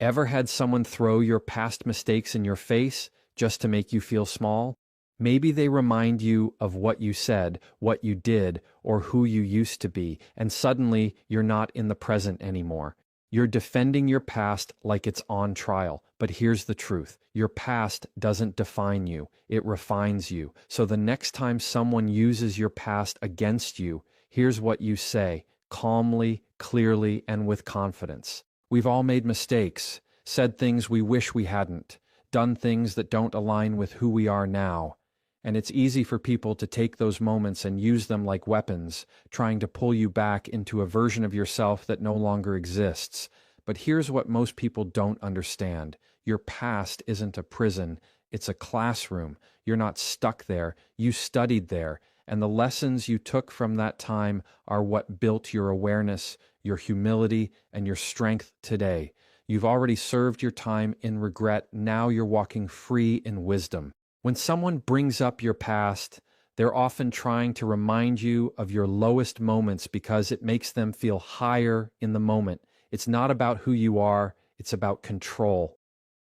Ever had someone throw your past mistakes in your face just to make you feel small? Maybe they remind you of what you said, what you did, or who you used to be, and suddenly you're not in the present anymore. You're defending your past like it's on trial. But here's the truth. Your past doesn't define you. It refines you. So the next time someone uses your past against you, here's what you say, calmly, clearly, and with confidence. We've all made mistakes, said things we wish we hadn't, done things that don't align with who we are now. And it's easy for people to take those moments and use them like weapons, trying to pull you back into a version of yourself that no longer exists. But here's what most people don't understand. Your past isn't a prison, it's a classroom. You're not stuck there, you studied there. And the lessons you took from that time are what built your awareness, your humility, and your strength today. You've already served your time in regret, now you're walking free in wisdom. When someone brings up your past, they're often trying to remind you of your lowest moments because it makes them feel higher in the moment. It's not about who you are, it's about control.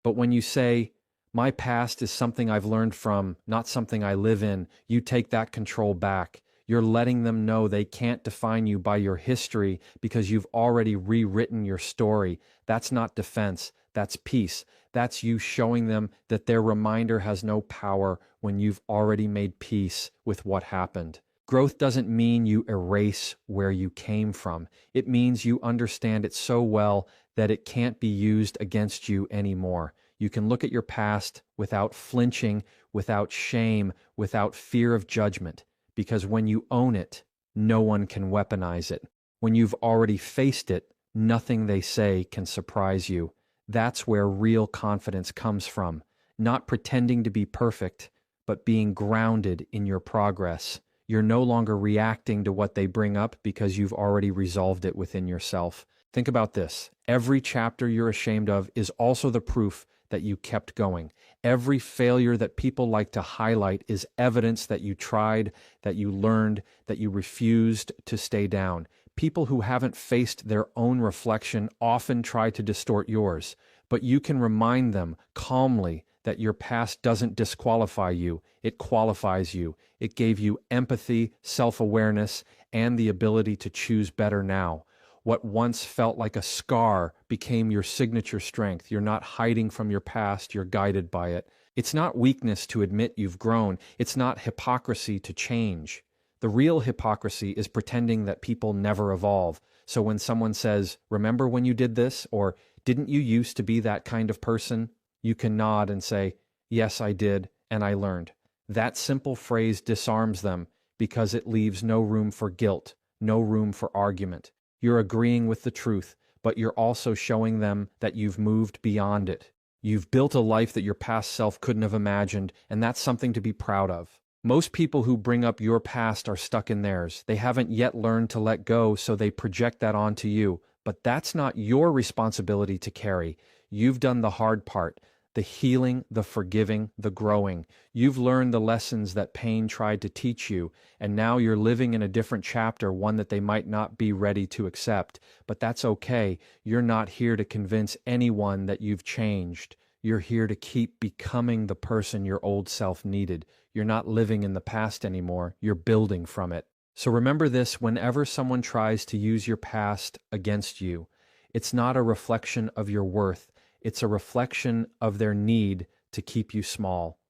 But when you say, my past is something I've learned from, not something I live in, you take that control back. You're letting them know they can't define you by your history because you've already rewritten your story. That's not defense, that's peace. That's you showing them that their reminder has no power when you've already made peace with what happened. Growth doesn't mean you erase where you came from. It means you understand it so well that it can't be used against you anymore. You can look at your past without flinching, without shame, without fear of judgment. Because when you own it, no one can weaponize it. When you've already faced it, nothing they say can surprise you. That's where real confidence comes from. Not pretending to be perfect, but being grounded in your progress. You're no longer reacting to what they bring up because you've already resolved it within yourself. Think about this. Every chapter you're ashamed of is also the proof that you kept going. Every failure that people like to highlight is evidence that you tried, that you learned, that you refused to stay down. People who haven't faced their own reflection often try to distort yours, but you can remind them calmly that your past doesn't disqualify you, it qualifies you. It gave you empathy, self-awareness, and the ability to choose better now. What once felt like a scar became your signature strength. You're not hiding from your past, you're guided by it. It's not weakness to admit you've grown. It's not hypocrisy to change. The real hypocrisy is pretending that people never evolve. So when someone says, remember when you did this? Or didn't you used to be that kind of person? You can nod and say, yes, I did, and I learned. That simple phrase disarms them because it leaves no room for guilt, no room for argument. You're agreeing with the truth, but you're also showing them that you've moved beyond it. You've built a life that your past self couldn't have imagined, and that's something to be proud of. Most people who bring up your past are stuck in theirs. They haven't yet learned to let go, so they project that onto you. But that's not your responsibility to carry. You've done the hard part. The healing, the forgiving, the growing. You've learned the lessons that pain tried to teach you, and now you're living in a different chapter, one that they might not be ready to accept. But that's okay. You're not here to convince anyone that you've changed. You're here to keep becoming the person your old self needed. You're not living in the past anymore. You're building from it. So remember this whenever someone tries to use your past against you. It's not a reflection of your worth. It's a reflection of their need to keep you small.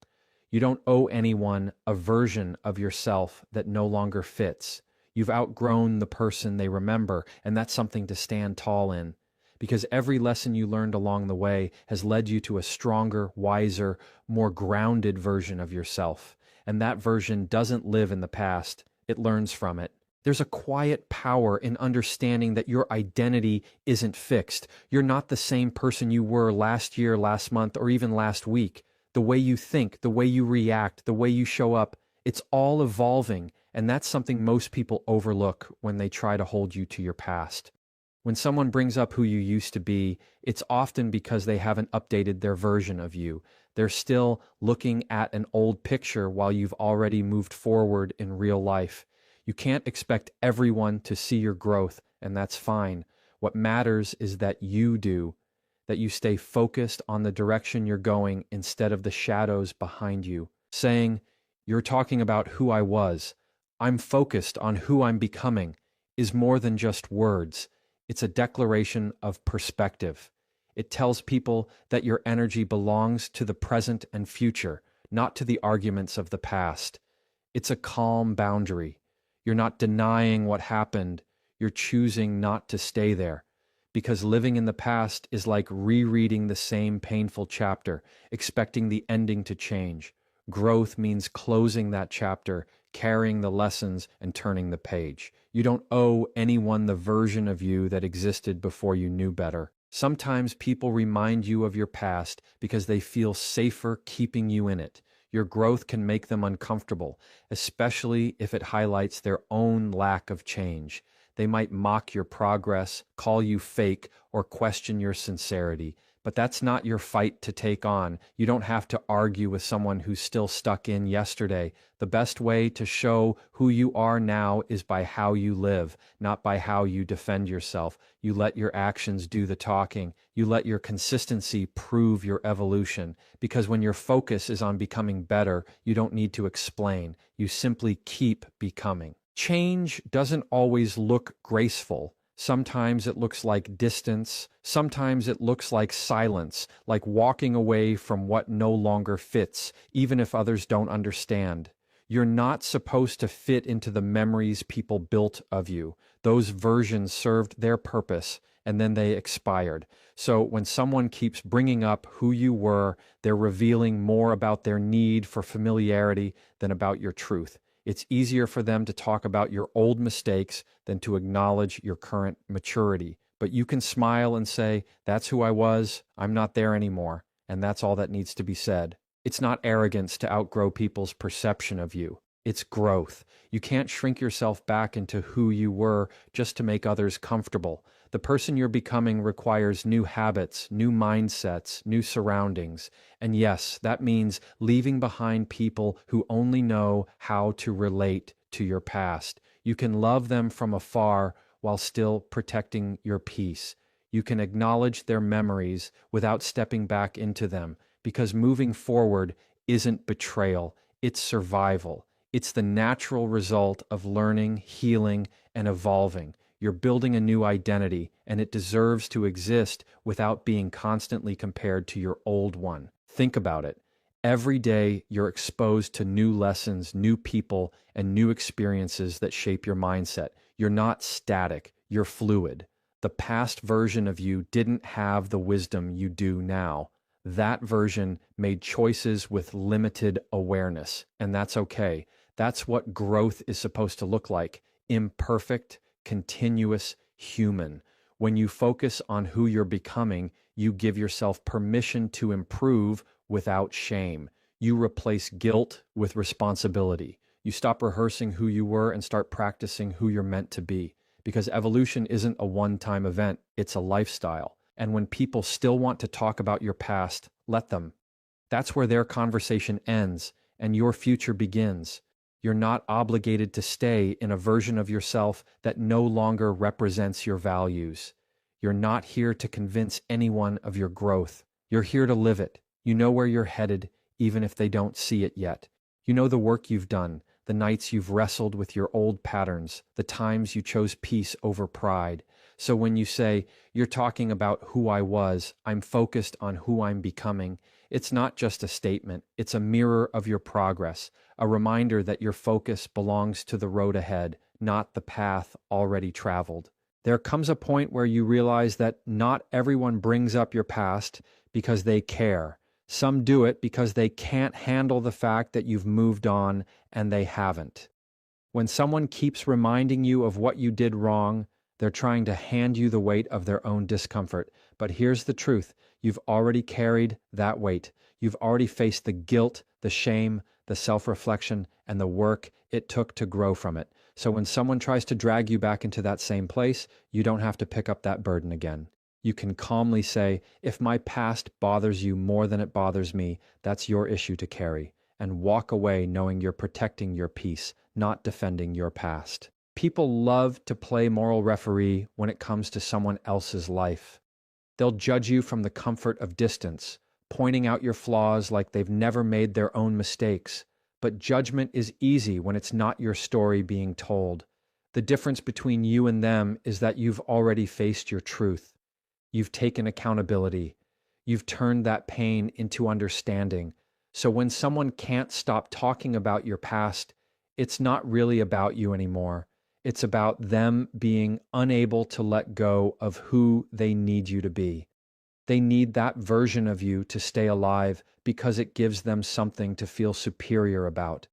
You don't owe anyone a version of yourself that no longer fits. You've outgrown the person they remember, and that's something to stand tall in. Because every lesson you learned along the way has led you to a stronger, wiser, more grounded version of yourself. And that version doesn't live in the past. It learns from it. There's a quiet power in understanding that your identity isn't fixed. You're not the same person you were last year, last month, or even last week. The way you think, the way you react, the way you show up, it's all evolving, and that's something most people overlook when they try to hold you to your past. When someone brings up who you used to be, it's often because they haven't updated their version of you. They're still looking at an old picture while you've already moved forward in real life. You can't expect everyone to see your growth, and that's fine. What matters is that you do. that you stay focused on the direction you're going instead of the shadows behind you. Saying, "You're talking about who I was. I'm focused on who I'm becoming," is more than just words. It's a declaration of perspective. It tells people that your energy belongs to the present and future, not to the arguments of the past. It's a calm boundary. You're not denying what happened. You're choosing not to stay there. Because living in the past is like rereading the same painful chapter, expecting the ending to change. Growth means closing that chapter, carrying the lessons, and turning the page. You don't owe anyone the version of you that existed before you knew better. Sometimes people remind you of your past because they feel safer keeping you in it. Your growth can make them uncomfortable, especially if it highlights their own lack of change. They might mock your progress, call you fake, or question your sincerity. But that's not your fight to take on. You don't have to argue with someone who's still stuck in yesterday. The best way to show who you are now is by how you live, not by how you defend yourself. You let your actions do the talking. You let your consistency prove your evolution. Because when your focus is on becoming better, you don't need to explain. You simply keep becoming. Change doesn't always look graceful. Sometimes it looks like distance. Sometimes it looks like silence, like walking away from what no longer fits, even if others don't understand. You're not supposed to fit into the memories people built of you. Those versions served their purpose, and then they expired. So when someone keeps bringing up who you were, they're revealing more about their need for familiarity than about your truth. It's easier for them to talk about your old mistakes than to acknowledge your current maturity. But you can smile and say, "That's who I was. I'm not there anymore." And that's all that needs to be said. It's not arrogance to outgrow people's perception of you. It's growth. You can't shrink yourself back into who you were just to make others comfortable. The person you're becoming requires new habits, new mindsets, new surroundings. And yes, that means leaving behind people who only know how to relate to your past. You can love them from afar while still protecting your peace. You can acknowledge their memories without stepping back into them, because moving forward isn't betrayal, it's survival. It's the natural result of learning, healing, and evolving. You're building a new identity, and it deserves to exist without being constantly compared to your old one. Think about it. Every day, you're exposed to new lessons, new people, and new experiences that shape your mindset. You're not static, you're fluid. The past version of you didn't have the wisdom you do now. That version made choices with limited awareness, and that's okay. That's what growth is supposed to look like: imperfect, continuous, human. When you focus on who you're becoming, you give yourself permission to improve without shame. You replace guilt with responsibility. You stop rehearsing who you were and start practicing who you're meant to be. Because evolution isn't a one-time event, it's a lifestyle. And when people still want to talk about your past, let them. That's where their conversation ends and your future begins. You're not obligated to stay in a version of yourself that no longer represents your values. You're not here to convince anyone of your growth. You're here to live it. You know where you're headed, even if they don't see it yet. You know the work you've done, the nights you've wrestled with your old patterns, the times you chose peace over pride. So when you say, "You're talking about who I was, I'm focused on who I'm becoming," it's not just a statement, it's a mirror of your progress, a reminder that your focus belongs to the road ahead, not the path already traveled. There comes a point where you realize that not everyone brings up your past because they care. Some do it because they can't handle the fact that you've moved on and they haven't. When someone keeps reminding you of what you did wrong, they're trying to hand you the weight of their own discomfort. But here's the truth. You've already carried that weight. You've already faced the guilt, the shame, the self-reflection, and the work it took to grow from it. So when someone tries to drag you back into that same place, you don't have to pick up that burden again. You can calmly say, "If my past bothers you more than it bothers me, that's your issue to carry," and walk away knowing you're protecting your peace, not defending your past. People love to play moral referee when it comes to someone else's life. They'll judge you from the comfort of distance, pointing out your flaws like they've never made their own mistakes. But judgment is easy when it's not your story being told. The difference between you and them is that you've already faced your truth. You've taken accountability. You've turned that pain into understanding. So when someone can't stop talking about your past, it's not really about you anymore. It's about them being unable to let go of who they need you to be. They need that version of you to stay alive because it gives them something to feel superior about.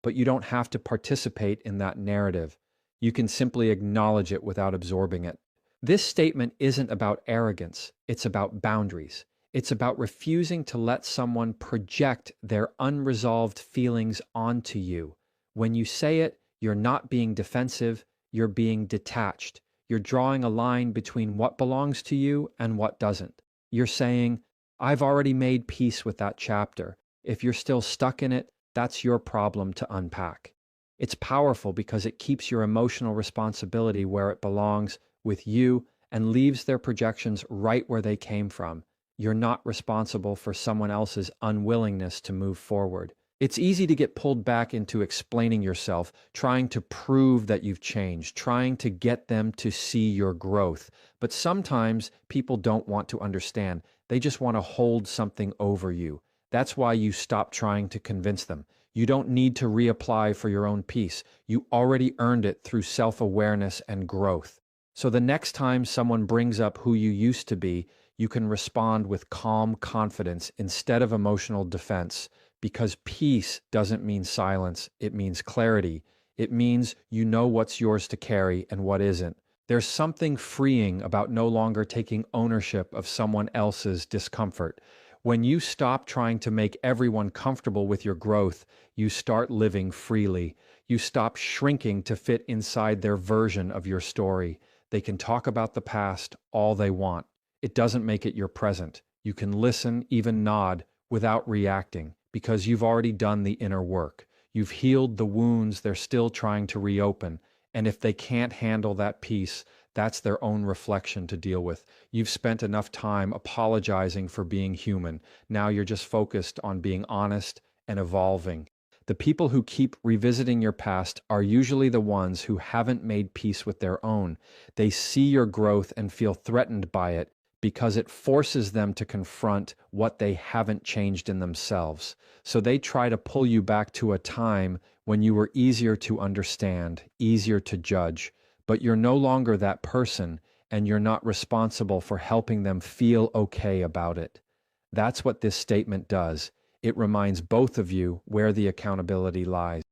But you don't have to participate in that narrative. You can simply acknowledge it without absorbing it. This statement isn't about arrogance, it's about boundaries. It's about refusing to let someone project their unresolved feelings onto you. When you say it, you're not being defensive, you're being detached. You're drawing a line between what belongs to you and what doesn't. You're saying, I've already made peace with that chapter. If you're still stuck in it, that's your problem to unpack. It's powerful because it keeps your emotional responsibility where it belongs, with you, and leaves their projections right where they came from. You're not responsible for someone else's unwillingness to move forward. It's easy to get pulled back into explaining yourself, trying to prove that you've changed, trying to get them to see your growth. But sometimes people don't want to understand. They just want to hold something over you. That's why you stop trying to convince them. You don't need to reapply for your own peace. You already earned it through self-awareness and growth. So the next time someone brings up who you used to be, you can respond with calm confidence instead of emotional defense. Because peace doesn't mean silence, it means clarity. It means you know what's yours to carry and what isn't. There's something freeing about no longer taking ownership of someone else's discomfort. When you stop trying to make everyone comfortable with your growth, you start living freely. You stop shrinking to fit inside their version of your story. They can talk about the past all they want. It doesn't make it your present. You can listen, even nod, without reacting, because you've already done the inner work. You've healed the wounds they're still trying to reopen, and if they can't handle that peace, that's their own reflection to deal with. You've spent enough time apologizing for being human. Now you're just focused on being honest and evolving. The people who keep revisiting your past are usually the ones who haven't made peace with their own. They see your growth and feel threatened by it, because it forces them to confront what they haven't changed in themselves. So they try to pull you back to a time when you were easier to understand, easier to judge, but you're no longer that person, and you're not responsible for helping them feel okay about it. That's what this statement does. It reminds both of you where the accountability lies.